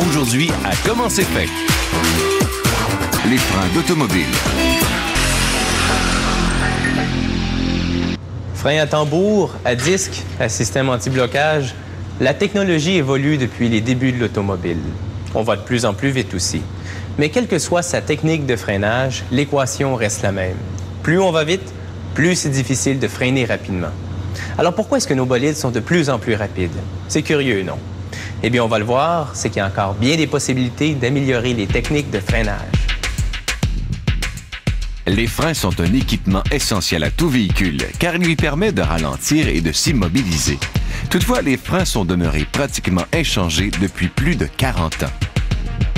Aujourd'hui, à Comment c'est fait? Les freins d'automobile. Frein à tambour, à disque, à système anti-blocage, la technologie évolue depuis les débuts de l'automobile. On va de plus en plus vite aussi. Mais quelle que soit sa technique de freinage, l'équation reste la même. Plus on va vite, plus c'est difficile de freiner rapidement. Alors pourquoi est-ce que nos bolides sont de plus en plus rapides? C'est curieux, non? Eh bien, on va le voir, c'est qu'il y a encore bien des possibilités d'améliorer les techniques de freinage. Les freins sont un équipement essentiel à tout véhicule, car il lui permet de ralentir et de s'immobiliser. Toutefois, les freins sont demeurés pratiquement inchangés depuis plus de 40 ans.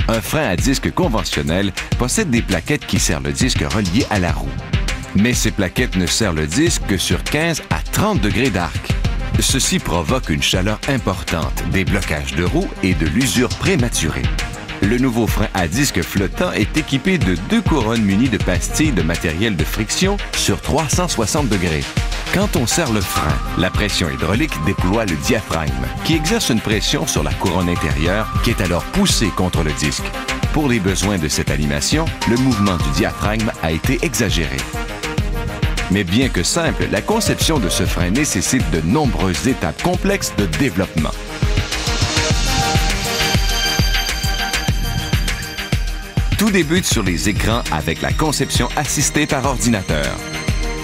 Un frein à disque conventionnel possède des plaquettes qui serrent le disque relié à la roue. Mais ces plaquettes ne serrent le disque que sur 15 à 30 degrés d'arc. Ceci provoque une chaleur importante, des blocages de roues et de l'usure prématurée. Le nouveau frein à disque flottant est équipé de 2 couronnes munies de pastilles de matériel de friction sur 360 degrés. Quand on serre le frein, la pression hydraulique déploie le diaphragme, qui exerce une pression sur la couronne intérieure qui est alors poussée contre le disque. Pour les besoins de cette animation, le mouvement du diaphragme a été exagéré. Mais bien que simple, la conception de ce frein nécessite de nombreuses étapes complexes de développement. Tout débute sur les écrans avec la conception assistée par ordinateur.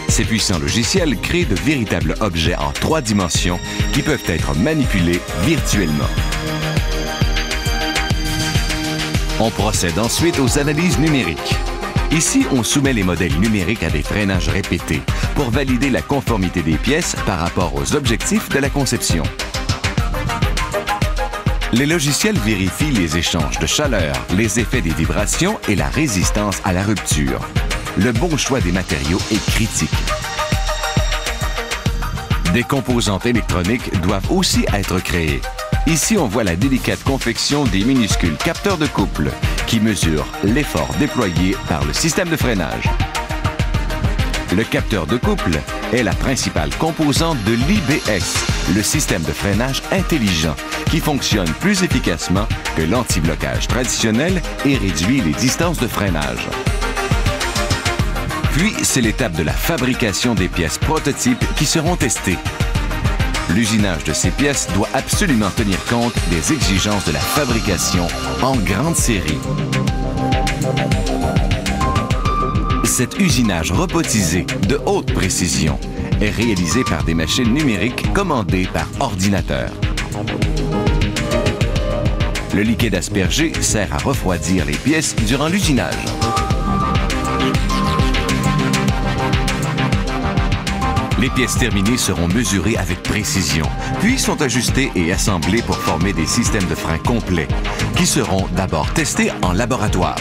Ces puissants logiciels créent de véritables objets en 3 dimensions qui peuvent être manipulés virtuellement. On procède ensuite aux analyses numériques. Ici, on soumet les modèles numériques à des freinages répétés pour valider la conformité des pièces par rapport aux objectifs de la conception. Les logiciels vérifient les échanges de chaleur, les effets des vibrations et la résistance à la rupture. Le bon choix des matériaux est critique. Des composantes électroniques doivent aussi être créées. Ici, on voit la délicate confection des minuscules capteurs de couple qui mesurent l'effort déployé par le système de freinage. Le capteur de couple est la principale composante de l'IBS, le système de freinage intelligent, qui fonctionne plus efficacement que l'anti-blocage traditionnel et réduit les distances de freinage. Puis, c'est l'étape de la fabrication des pièces prototypes qui seront testées. L'usinage de ces pièces doit absolument tenir compte des exigences de la fabrication en grande série. Cet usinage robotisé de haute précision est réalisé par des machines numériques commandées par ordinateur. Le liquide aspergé sert à refroidir les pièces durant l'usinage. Les pièces terminées seront mesurées avec précision, puis sont ajustées et assemblées pour former des systèmes de frein complets, qui seront d'abord testés en laboratoire.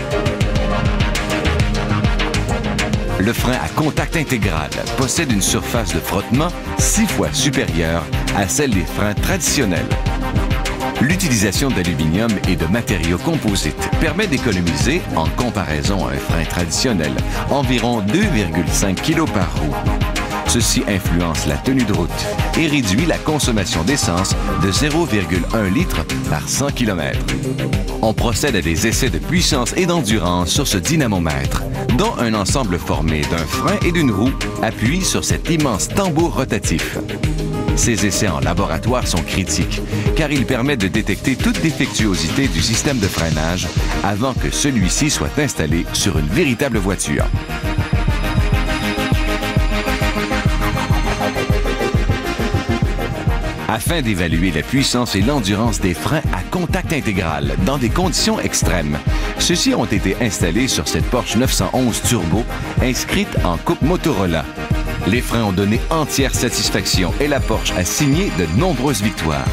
Le frein à contact intégral possède une surface de frottement 6 fois supérieure à celle des freins traditionnels. L'utilisation d'aluminium et de matériaux composites permet d'économiser, en comparaison à un frein traditionnel, environ 2,5 kg par roue. Ceci influence la tenue de route et réduit la consommation d'essence de 0,1 litre par 100 km. On procède à des essais de puissance et d'endurance sur ce dynamomètre, dont un ensemble formé d'un frein et d'une roue appuie sur cet immense tambour rotatif. Ces essais en laboratoire sont critiques, car ils permettent de détecter toute défectuosité du système de freinage avant que celui-ci soit installé sur une véritable voiture. Afin d'évaluer la puissance et l'endurance des freins à contact intégral dans des conditions extrêmes, ceux-ci ont été installés sur cette Porsche 911 Turbo inscrite en coupe Motorola. Les freins ont donné entière satisfaction et la Porsche a signé de nombreuses victoires.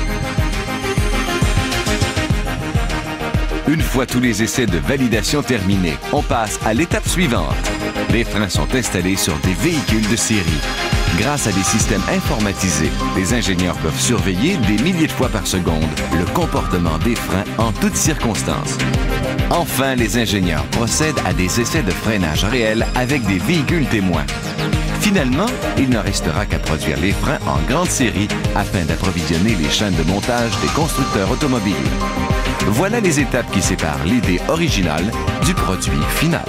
Une fois tous les essais de validation terminés, on passe à l'étape suivante. Les freins sont installés sur des véhicules de série. Grâce à des systèmes informatisés, les ingénieurs peuvent surveiller des milliers de fois par seconde le comportement des freins en toutes circonstances. Enfin, les ingénieurs procèdent à des essais de freinage réels avec des véhicules témoins. Finalement, il ne restera qu'à produire les freins en grande série afin d'approvisionner les chaînes de montage des constructeurs automobiles. Voilà les étapes qui séparent l'idée originale du produit final.